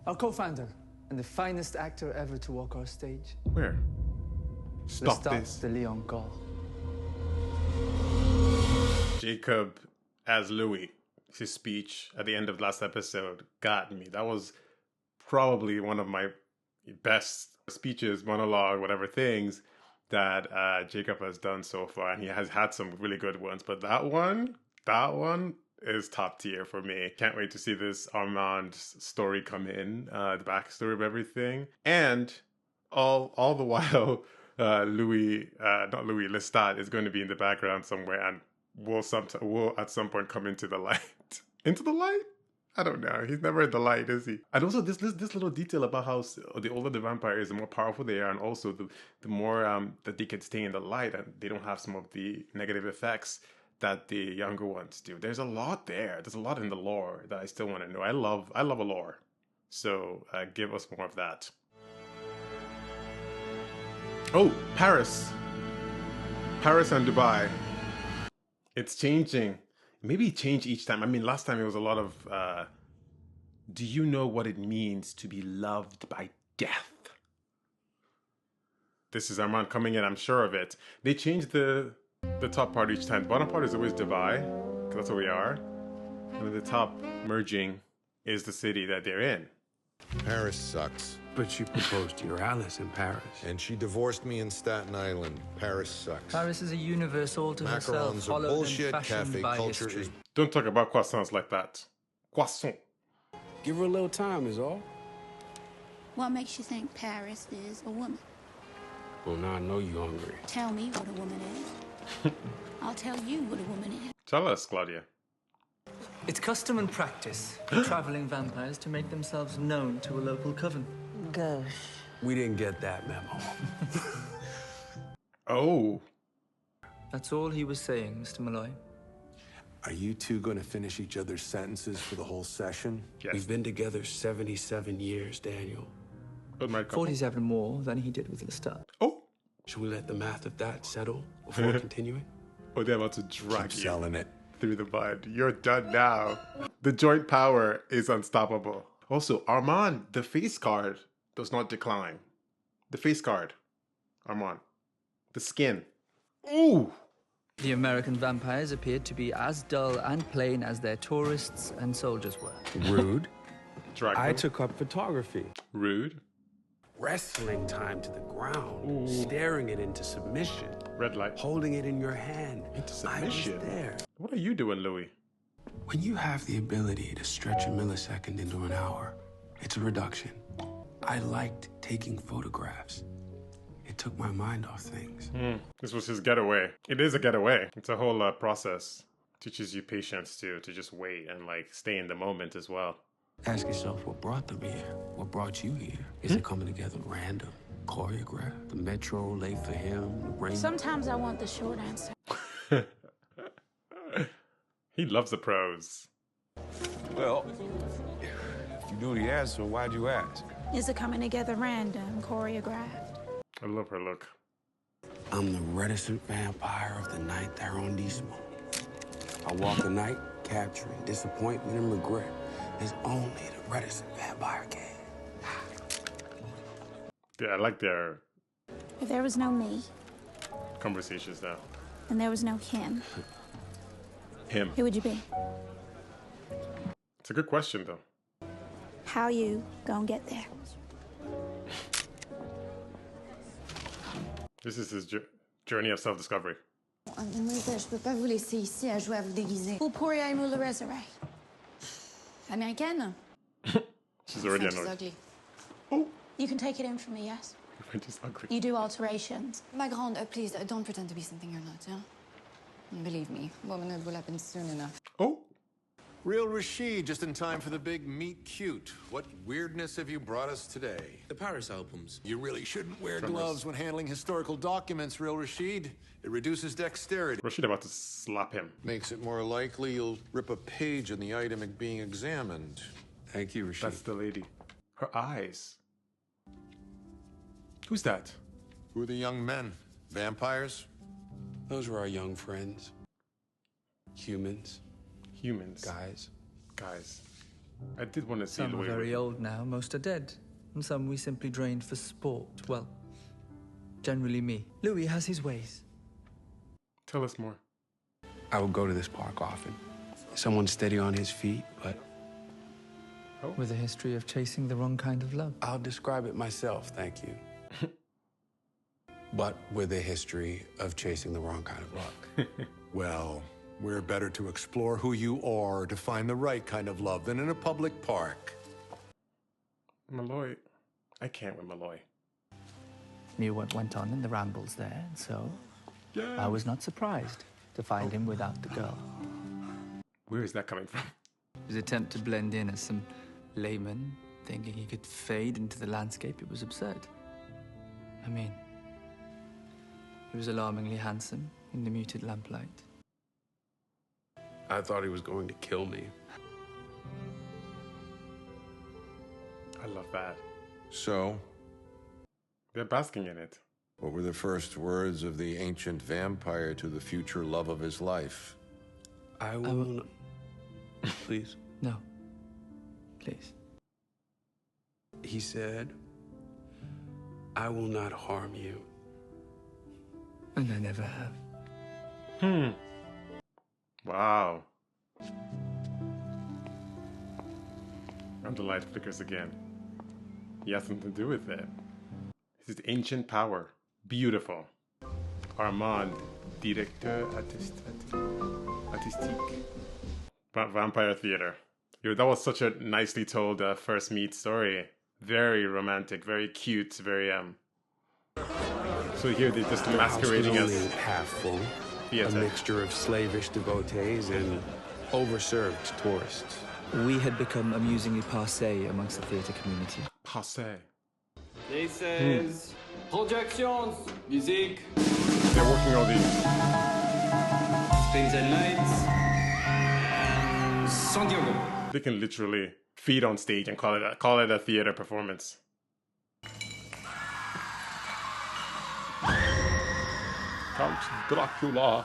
Our co-founder and the finest actor ever to walk our stage. Where? Stop this. The Leon Gall. Jacob as Louis. His speech at the end of last episode got me. That was probably one of my best speeches, monologue, whatever things that Jacob has done so far. And he has had some really good ones. But that one is top tier for me. Can't wait to see this Armand story come in, the backstory of everything. And all the while, Lestat is going to be in the background somewhere and will at some point come into the light. Into the light? I don't know. He's never in the light, is he? And also this little detail about how the older the vampire is, the more powerful they are, and also the more that they can stay in the light and they don't have some of the negative effects that the younger ones do. There's a lot there. There's a lot in the lore that I still want to know. I love a lore. So give us more of that. Oh, Paris. Paris and Dubai. It's changing. Maybe it changed each time. I mean, last time it was a lot of, do you know what it means to be loved by death? This is Armand coming in, I'm sure of it. They changed the top part each time. The bottom part is always Dubai, because that's where we are. And the top merging is the city that they're in. Paris sucks. But you proposed to your Alice in Paris. And she divorced me in Staten Island. Paris sucks. Paris is a universe all to herself, Macarons are hollowed bullshit. and fashioned Cafe by culture history. is... Don't talk about croissants like that. Croissant. Give her a little time is all. What makes you think Paris is a woman? Well, now I know you're hungry. Tell me what a woman is. I'll tell you what a woman is. Tell us, Claudia. It's custom and practice for traveling vampires to make themselves known to a local coven. Gosh. We didn't get that memo. Oh. That's all he was saying, Mr. Malloy. Are you two going to finish each other's sentences for the whole session? Yes. We've been together 77 years, Daniel. Good night, couple. 47 more than he did with Lestat. Oh. Should we let the math of that settle before continuing? Oh, they're about to drag Keep you selling it. through the mud. You're done now. The joint power is unstoppable. Also, Armand, the face card does not decline. The face card. Armand. The skin. Ooh. The American vampires appeared to be as dull and plain as their tourists and soldiers were. Rude. Drag I them. took up photography. Rude. Wrestling time to the ground. Staring it into submission. Red light. Holding it in your hand. Into I was submission. there. What are you doing, Louis? When you have the ability to stretch a millisecond into an hour, it's a reduction. I liked taking photographs. It took my mind off things. This was his getaway. It is a getaway. It's a whole process. Teaches you patience too, to just wait and like stay in the moment as well. Ask yourself what brought them here. What brought you here? Is it coming together random? Choreographed? The metro late for him? The rain? Sometimes I want the short answer. He loves the pros. Well, if you knew the answer, why'd you ask? Is it coming together random, choreographed? I love her look. I'm the reticent vampire of the ninth arrondissement. I walk the night, capturing disappointment and regret. There's only the reticent vampire can. Yeah, I like their If there was no me, conversations now. and there was no him, Him. who would you be? It's a good question though. How you gonna get there? This is his journey of self-discovery. Mademoiselle, je peux pas vous laisser ici à jouer à vous déguiser. Pour Poria Emula Resurrect. Américaine? She's already French is annoyed. ugly. Oh, You can take it in from me, yes? French is ugly. You do alterations. Ma grande, please, don't pretend to be something you're not, yeah? Believe me, womanhood will happen soon enough. Oh, Real Rashid, just in time for the big meet cute. What weirdness have you brought us today? The Paris albums. You really shouldn't wear gloves when handling historical documents, Real Rashid. It reduces dexterity. Rashid about to slap him. Makes it more likely you'll rip a page on the item being examined. Thank you, Rashid. That's the lady. Her eyes. Who's that? Who are the young men? Vampires? Those were our young friends. Humans. Humans. Guys. Guys. I did want to see Some are Louis. very old now, most are dead. And some we simply drained for sport. Well, generally me. Louis has his ways. Tell us more. I would go to this park often. Someone steady on his feet, but With a history of chasing the wrong kind of love. I'll describe it myself, thank you. But with a history of chasing the wrong kind of love. Well, we're better to explore who you are to find the right kind of love than in a public park. Malloy. I can't with Malloy. Knew what went on in the rambles there, and so I was not surprised to find him without the girl. Where is that coming from? His attempt to blend in as some layman, thinking he could fade into the landscape, it was absurd. I mean, he was alarmingly handsome in the muted lamplight. I thought he was going to kill me. I love that. So, They're basking in it. what were the first words of the ancient vampire to the future love of his life? I will... Please. No. Please. He said, I will not harm you. And I never have. Wow. And the light flickers again. He has something to do with it. This is ancient power. Beautiful. Armand, directeur artistique. Vampire theater. Yo, that was such a nicely told first meet story. Very romantic, very cute, very So here they're just masquerading The house was as only half full. theater. A mixture of slavish devotees and overserved tourists. We had become amusingly passé amongst the theatre community. Passé. This is projections, music, They're working all these. spins and lights, and San Diego. They can literally feed on stage and call it a theater performance. Count Dracula.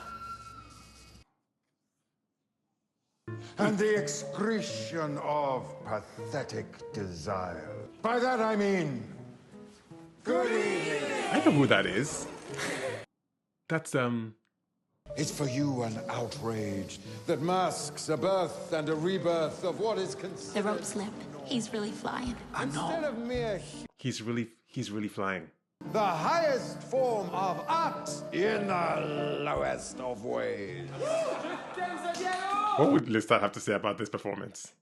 And the excretion of pathetic desire. By that I mean, good evening. I know who that is. That's It's for you an outrage that masks a birth and a rebirth of what is considered. The rope slip. He's really flying. Instead of mere he's really flying. the highest form of art in the lowest of ways. What would Lestat have to say about this performance?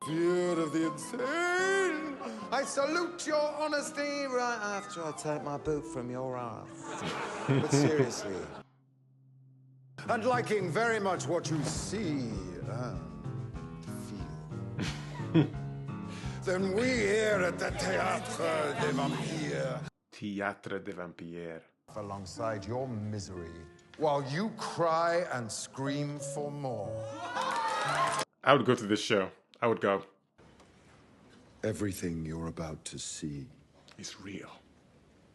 Fear of the insane. I salute your honesty right after I take my boot from your ass. But seriously. And liking very much what you see and feel. Then we here at the Théâtre des Vampires Théâtre des Vampires. alongside your misery while you cry and scream for more. I would go to this show. I would go. Everything you're about to see It's real.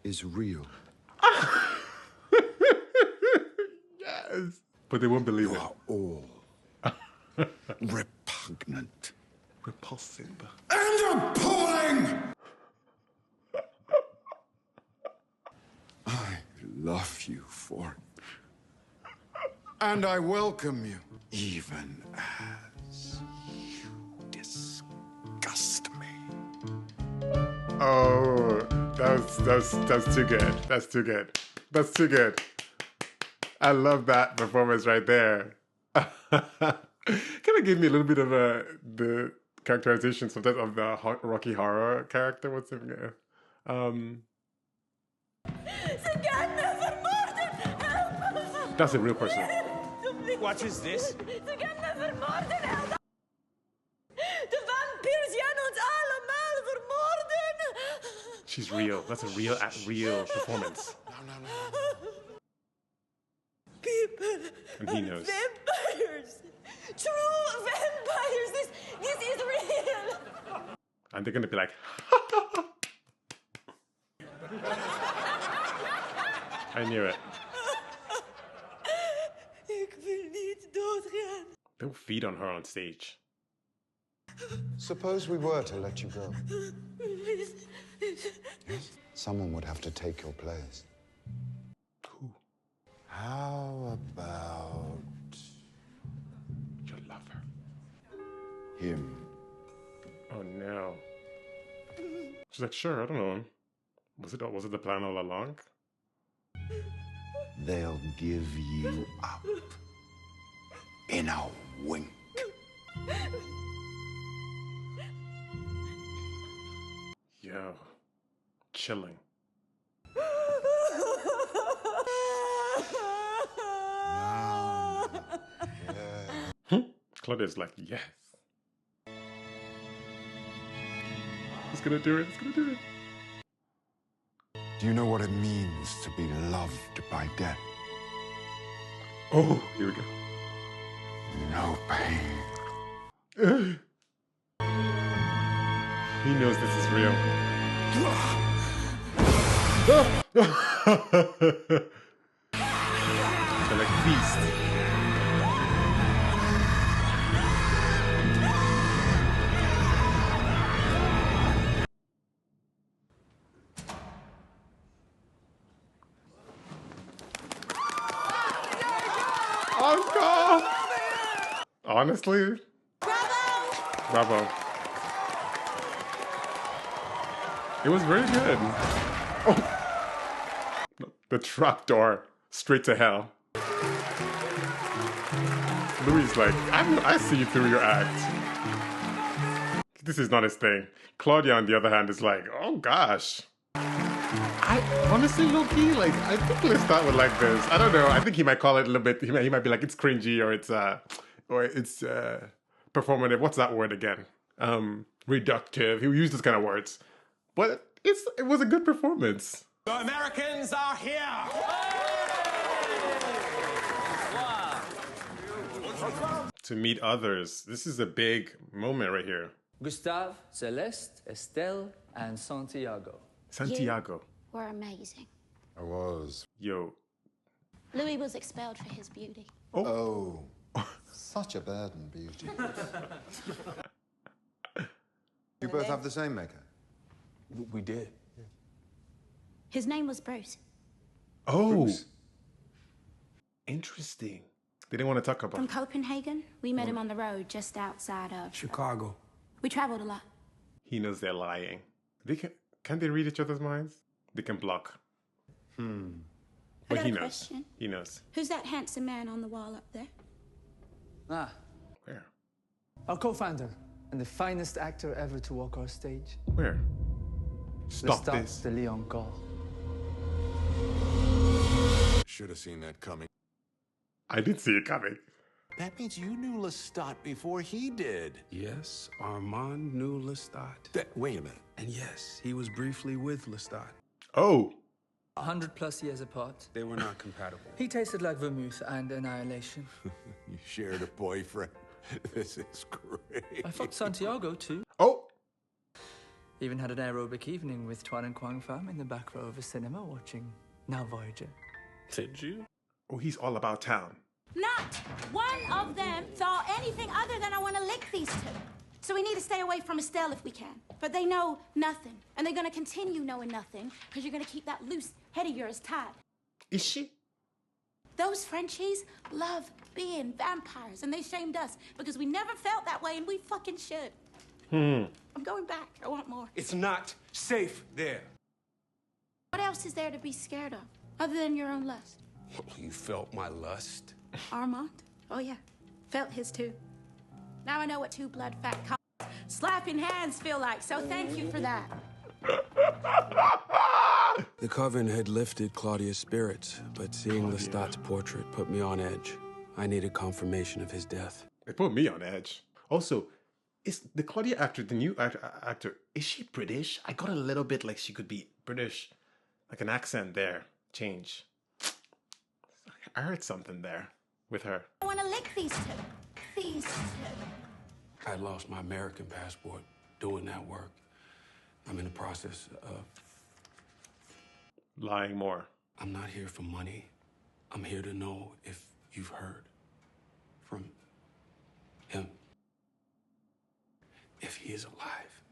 is real. Yes. But they won't believe You it. are all repugnant Repulsive. and appalling! I love you for it. And I welcome you, even as you disgust me. Oh, that's too good. That's too good. That's too good. I love that performance right there. Kind of gave me a little bit of the characterization sometimes of the Rocky Horror character. What's his name? That's a real person. What is this? She's real. That's a real performance. People. And he knows. Vampires. True vampires. This is real. And they're gonna be like, I knew it. Ik wil niet doodgaan. They'll feed on her on stage. Suppose we were to let you go. Please. Yes? Someone would have to take your place. Who? How about Your lover. him? Oh no. She's like, sure, I don't know him. Was it the plan all along? They'll give you up in a wink. Yo. Chilling. Claudia's like, yes. He's gonna do it, he's gonna do it. Do you know what it means to be loved by death? Oh, here we go. No pain. He knows this is real. They're like, feast. Uncle! Honestly? Bravo. It was very good. Oh. The trapdoor. Straight to hell. Louis like, I see you through your act. This is not his thing. Claudia, on the other hand, is like, oh gosh. I honestly, low-key, like, I think Lestat would like this. I don't know. I think he might call it a little bit. He might be like, it's cringy or it's performative. What's that word again? Reductive. He used those kind of words, but it was a good performance. The Americans are here! To meet others. This is a big moment right here. Gustave, Celeste, Estelle, and Santiago. Santiago. Were amazing. I was. Yo. Louis was expelled for his beauty. Oh. Such a burden, beauty. You both have the same maker? We did. His name was Bruce. Oh. Bruce. Interesting. They didn't want to talk about From it. Copenhagen. We met him on the road just outside of Chicago. We traveled a lot. He knows they're lying. Can they read each other's minds? They can block. I But got he a knows. question. He knows. Who's that handsome man on the wall up there? Ah, Where? our co-founder and the finest actor ever to walk our stage. Where? Stop Lestat this. de Leon Gall. Should have seen that coming. I did see it coming. That means you knew Lestat before he did. Yes, Armand knew Lestat. Wait a minute. And yes, he was briefly with Lestat. Oh. 100+ years apart. They were not compatible. He tasted like vermouth and annihilation. You shared a boyfriend. This is great. I fucked Santiago too. Oh. Even had an aerobic evening with Tuan and Quang Pham in the back row of a cinema watching Now Voyager. Did you? Oh, he's all about town. Not one of them thought anything other than I want to lick these two. So we need to stay away from Estelle if we can. But they know nothing. And they're going to continue knowing nothing because you're going to keep that loose head of yours tied. Is she? Those Frenchies love being vampires, and they shamed us because we never felt that way, and we fucking should. I'm going back. I want more. It's not safe there. What else is there to be scared of, other than your own lust? You felt my lust. Armand? Oh, yeah. Felt his, too. Now I know what two blood-fat slapping hands feel like, so thank you for that. The coven had lifted Claudia's spirits, but seeing Lestat's portrait put me on edge. I needed confirmation of his death. It put me on edge. Also, is the Claudia actor, the new actor, is she British? I got a little bit like she could be British. Like an accent there. Change. I heard something there with her. I want to lick these two. These two. I lost my American passport doing that work. I'm in the process of... Lying more. I'm not here for money. I'm here to know if you've heard from him. if he is alive.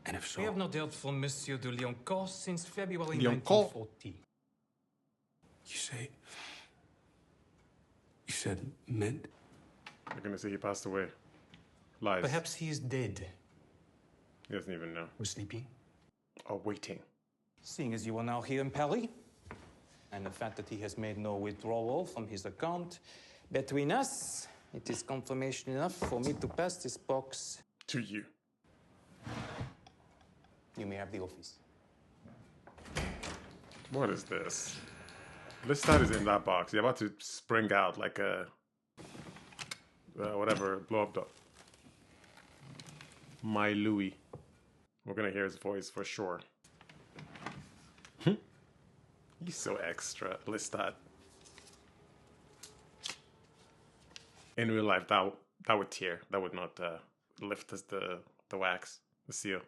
And if so... We have not heard from Monsieur de Lioncourt since February Lioncourt? 1940. You said mint? You're gonna say he passed away. Lies. Perhaps he is dead. He doesn't even know. Or sleeping. Or waiting. Seeing as you are now here in Paris, and the fact that he has made no withdrawal from his account, between us, it is confirmation enough for me to pass this box to you. You may have the office. What is this? Lestat is in that box. You're about to spring out like a... whatever, blow up dog. My Louis. We're gonna hear his voice for sure. He's so extra, Lestat. In real life, that would tear. That would not lift as the wax, the seal.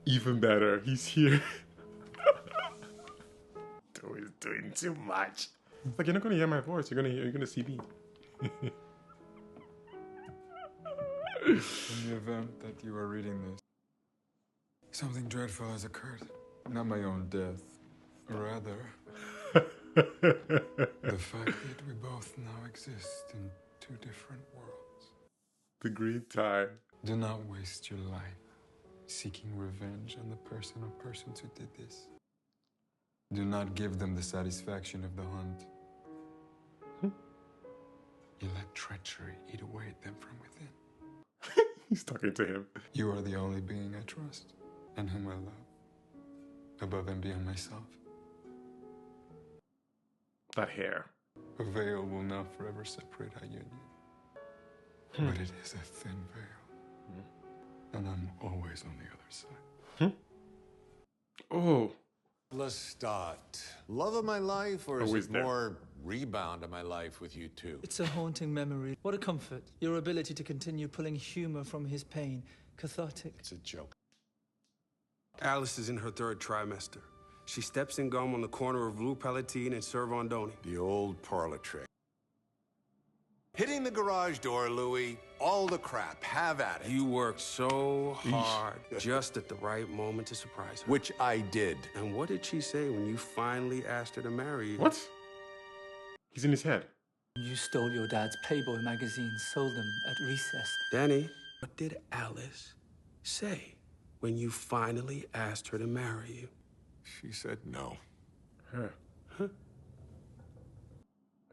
Even better, he's here. He's doing too much. It's like, you're not gonna hear my voice. You're gonna see me. In the event that you are reading this, something dreadful has occurred. Not my own death. Rather, the fact that we both now exist in two different worlds. The great time. Do not waste your life seeking revenge on the person or persons who did this. Do not give them the satisfaction of the hunt. You let treachery eat away at them from within. He's talking to him. You are the only being I trust and whom I love, above and beyond myself. That hair. A veil will now forever separate our union. But it is a thin veil. And I'm always on the other side. Oh. Lestat, love of my life, or is Always it there. more rebound of my life with you two? It's a haunting memory. What a comfort. Your ability to continue pulling humor from his pain. Cathartic. It's a joke. Alice is in her third trimester. She steps in gum on the corner of Rue Palatine and Servandoni. The old parlor trick. Hitting the garage door, Louis. All the crap. Have at it. You worked so hard just at the right moment to surprise her. Which I did. And what did she say when you finally asked her to marry you? What? He's in his head. You stole your dad's Playboy magazine, sold them at recess. Danny, what did Alice say when you finally asked her to marry you? She said no. Huh.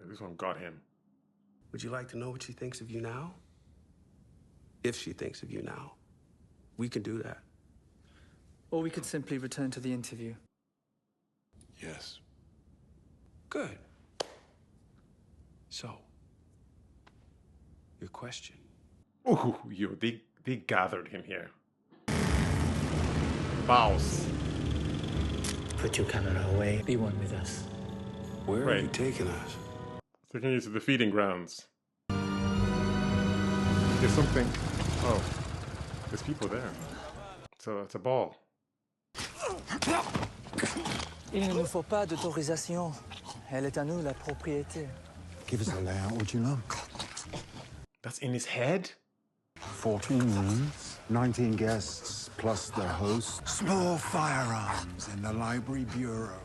This one got him. Would you like to know what she thinks of you now? If she thinks of you now, we can do that. Or we could simply return to the interview. Yes. Good. So, your question. Ooh, they gathered him here. Bows. Put your camera away. Be one with us. Where are you taking us? Taking you to the feeding grounds. There's something. Oh, there's people there. So it's a ball. Il ne nous faut pas d'autorisation. Elle est à nous, la propriété. Give us a layout, would you, love? That's in his head? 14 rooms, 19 guests, plus the host. Small firearms in the library bureau.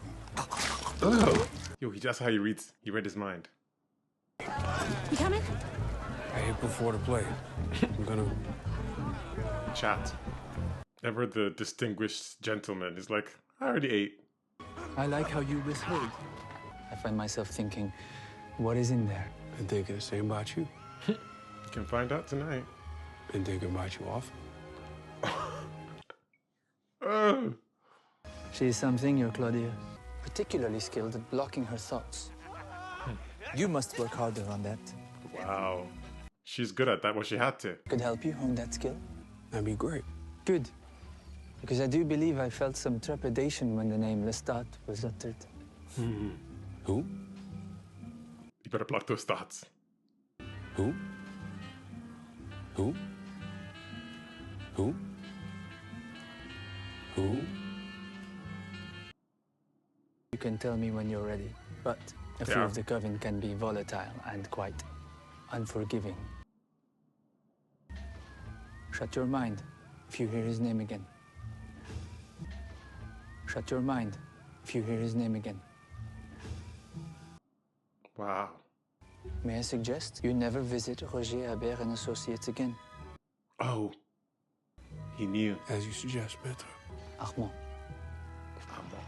Yo, that's how he reads. He read his mind. You coming? I ate before the play. I'm gonna... Chat. Ever the distinguished gentleman is like, I already ate. I like how you withhold. I find myself thinking, what is in there? Been thinking the same about you. You can find out tonight. Been thinking about you often. She is something, your Claudia. Particularly skilled at blocking her thoughts. You must work harder on that. Wow. She's good at that. Well, she had to. Could help you hone that skill. That'd be great. Good. Because I do believe I felt some trepidation when the name Lestat was uttered. Who? You better block those thoughts. Who? Who? Who? Who? You can tell me when you're ready, but a few of the Coven can be volatile and quite unforgiving. Shut your mind if you hear his name again. Shut your mind if you hear his name again. Wow. May I suggest you never visit Roger Habert and Associates again? Oh. He knew. As you suggest, Maître. Armand.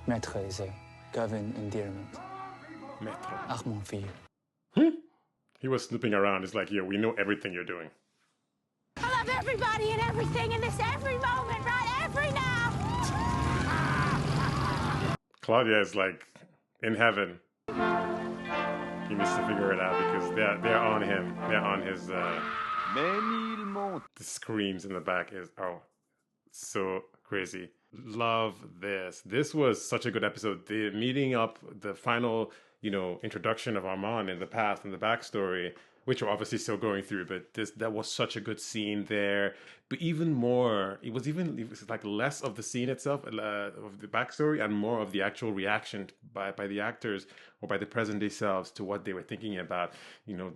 Maître is a Coven endearment. Maître. Armand for you. He was snooping around. It's like, yeah, we know everything you're doing. I love everybody and everything in this every moment, right? Every now. Claudia is like in heaven. He needs to figure it out because they're on him. They're on his. The screams in the back is so crazy. Love this. This was such a good episode. The meeting up, the final, introduction of Armand in the past and the backstory, which we're obviously still going through, but that was such a good scene there. But even more, it was like less of the scene itself, of the backstory, and more of the actual reaction by the actors or by the present day selves to what they were thinking about.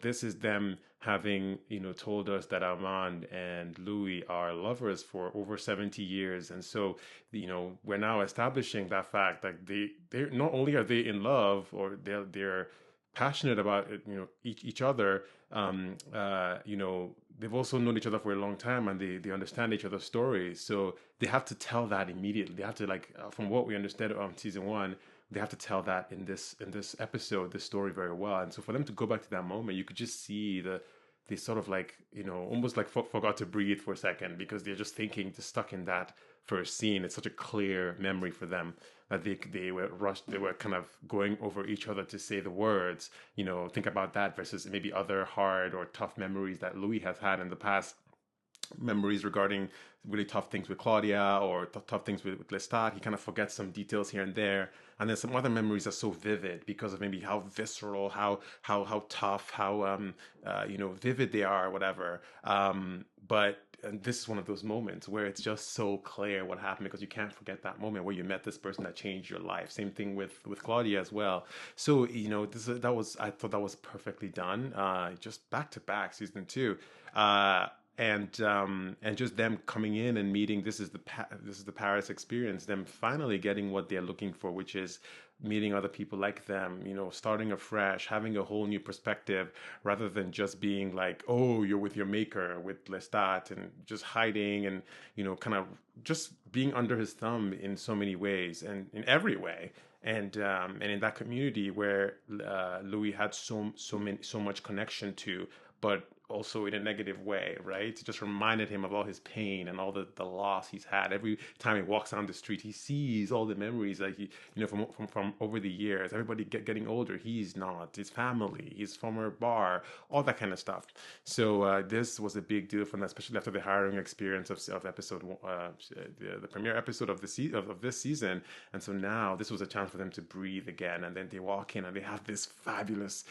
This is them having, told us that Armand and Louis are lovers for over 70 years. And so, we're now establishing that fact that they're not only are they in love, or they're passionate about it, each other. They've also known each other for a long time, and they understand each other's stories. So they have to tell that immediately. They have to, from what we understood on season 1, they have to tell that in this episode, this story very well. And so for them to go back to that moment, you could just see they sort of almost like forgot to breathe for a second, because they're just stuck in that first scene. It's such a clear memory for them that they were rushed. They were kind of going over each other to say the words. Think about that versus maybe other hard or tough memories that Louis has had in the past. Memories regarding really tough things with Claudia or tough things with Lestat. He kind of forgets some details here and there. And then some other memories are so vivid because of maybe how visceral, how tough, how vivid they are, or whatever. And this is one of those moments where it's just so clear what happened, because you can't forget that moment where you met this person that changed your life. Same thing with Claudia as well. So I thought that was perfectly done. Just back to back season 2. And just them coming in and meeting, this is the Paris experience, them finally getting what they're looking for, which is meeting other people like them, starting afresh, having a whole new perspective, rather than just being like, oh, you're with your maker, with Lestat, and just hiding and, kind of just being under his thumb in so many ways, and in every way. And in that community where Louis had so much connection to, but also in a negative way, right? It just reminded him of all his pain and all the loss he's had. Every time he walks down the street, he sees all the memories that he, from over the years. Everybody getting older, he's not. His family, his former bar, all that kind of stuff. So this was a big deal for them, especially after the harrowing experience of episode the premiere episode of this season. And so now this was a chance for them to breathe again. And then they walk in and they have this fabulous,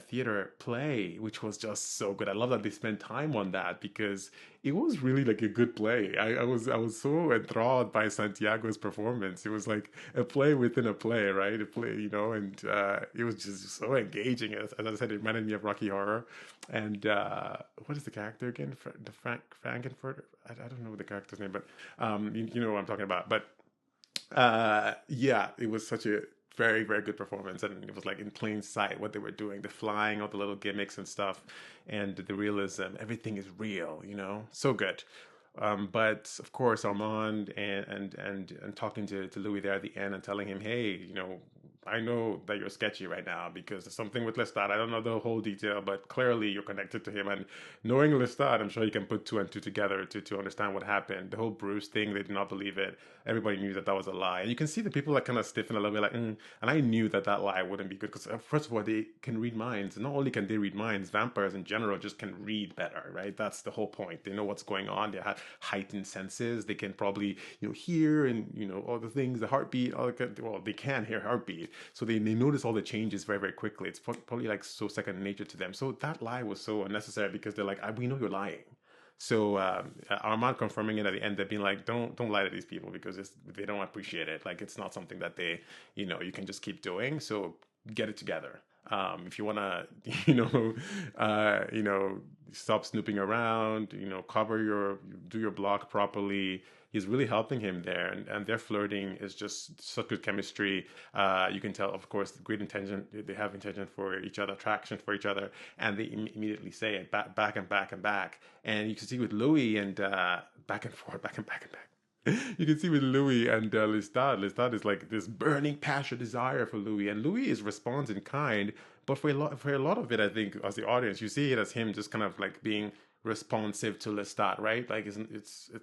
theater play, which was just so good. I love that they spent time on that, because it was really like a good play. I was so enthralled by Santiago's performance. It was like a play within a play, right? A play, and it was just so engaging. As I said, it reminded me of Rocky Horror. And what is the character again? The Frankenfurter? I don't know the character's name, but you know what I'm talking about. But it was such a very, very good performance, and it was like in plain sight what they were doing, the flying, all the little gimmicks and stuff, and the realism. Everything is real, so good. But of course, Armand and talking to Louis there at the end and telling him, hey, I know that you're sketchy right now because there's something with Lestat. I don't know the whole detail, but clearly you're connected to him. And knowing Lestat, I'm sure you can put 2 and 2 together to understand what happened. The whole Bruce thing, they did not believe it. Everybody knew that was a lie. And you can see the people that kind of stiffen a little bit like, And I knew that lie wouldn't be good because, first of all, they can read minds. And not only can they read minds, vampires in general just can read better, right? That's the whole point. They know what's going on. They have heightened senses. They can probably, hear and, all the things, the heartbeat. They can hear heartbeat. So they notice all the changes very, very quickly. It's probably like so second nature to them. So that lie was so unnecessary because they're like, we know you're lying. So Armand confirming it at the end, they're being like, don't lie to these people because they don't appreciate it. Like, it's not something that they, you know, you can just keep doing. So get it together. If you want to, stop snooping around, do your block properly. He's really helping him there, and their flirting is just such good chemistry. You can tell, of course, great intention. They have intention for each other, attraction for each other, and they immediately say it back and back and back. And you can see with Louis and back and forth, back and back and back. You can see with Louis and Lestat. Lestat is like this burning passion, desire for Louis, and Louis responds in kind. But for a lot of it, I think, as the audience, you see it as him just kind of like being responsive to Lestat, right? Like,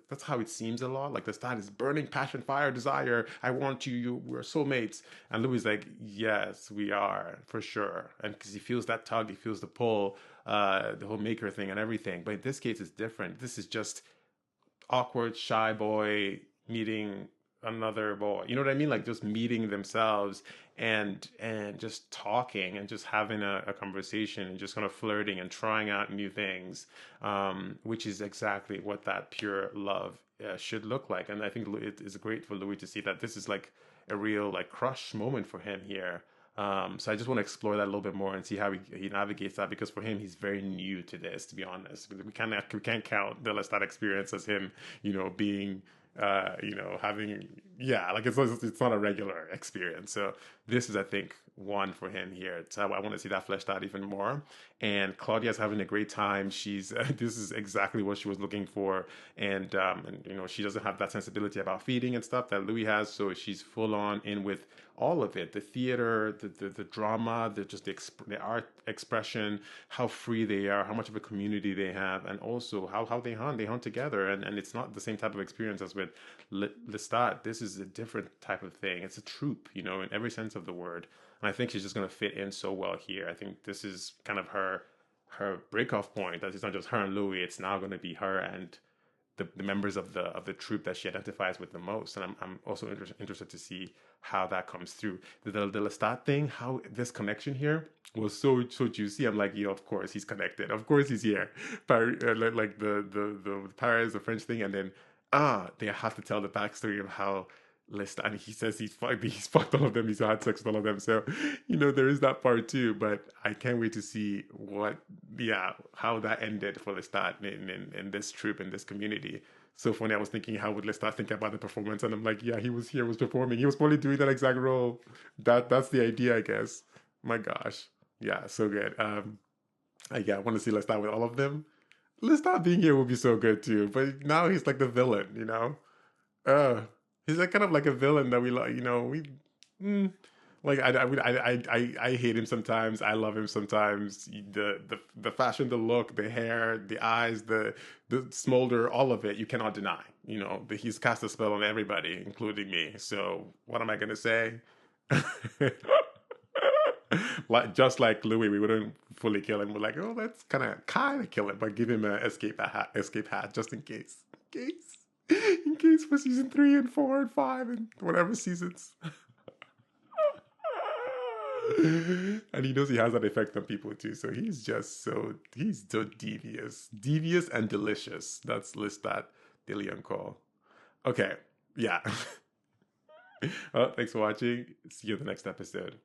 that's how it seems a lot. Like, Lestat is burning passion, fire, desire. I want you. We're soulmates. And Louis is like, yes, we are for sure. And because he feels that tug, he feels the pull, the whole maker thing and everything. But in this case, it's different. This is just awkward, shy boy meeting another boy. You know what I mean? Like, just meeting themselves and just talking and just having a conversation and just kind of flirting and trying out new things, which is exactly what that pure love should look like. And I think it is great for Louis to see that this is like a real like crush moment for him here. So I just want to explore that a little bit more and see how he navigates that, because for him, he's very new to this, to be honest. We can't count the Lestat experience as him, being, having, like it's not a regular experience. So this is, I think, one for him here. So I want to see that fleshed out even more. And Claudia's having a great time. She's this is exactly what she was looking for, and she doesn't have that sensibility about feeding and stuff that Louis has. So she's full on in with all of it: the theater, the drama, the art expression, how free they are, how much of a community they have, and also how they hunt. They hunt together, and it's not the same type of experience as with Lestat. This is a different type of thing. It's a troupe, in every sense of the word. And I think she's just going to fit in so well here. I think this is kind of her break-off point. That it's not just her and Louis. It's now going to be her and the members of the troupe that she identifies with the most. And I'm also interested to see how that comes through. The Lestat thing, how this connection here was so juicy. I'm like, of course he's connected. Of course he's here. Like the Paris, the French thing, and then they have to tell the backstory of how Lestat, and he says he's fucked all of them, he's had sex with all of them. So, there is that part too. But I can't wait to see how that ended for Lestat in this troupe, in this community. So funny. I was thinking, how would Lestat think about the performance? And I'm like, he was here, was performing. He was probably doing that exact role. That's the idea, I guess. My gosh. Yeah, so good. I want to see Lestat with all of them. Lestat being here would be so good too. But now he's like the villain, he's like kind of like a villain that we like, I hate him sometimes. I love him sometimes. The fashion, the look, the hair, the eyes, the smolder, all of it, you cannot deny. He's cast a spell on everybody, including me. So what am I gonna say? Just like Louis, we wouldn't fully kill him. We're like, oh, let's kind of kill him, but give him an escape hat just in case. In case for season 3 and 4 and 5 and whatever seasons. And he knows he has that effect on people too. So he's so devious and delicious. That's Lestat de Liancourt. Okay, yeah. Well, thanks for watching. See you in the next episode.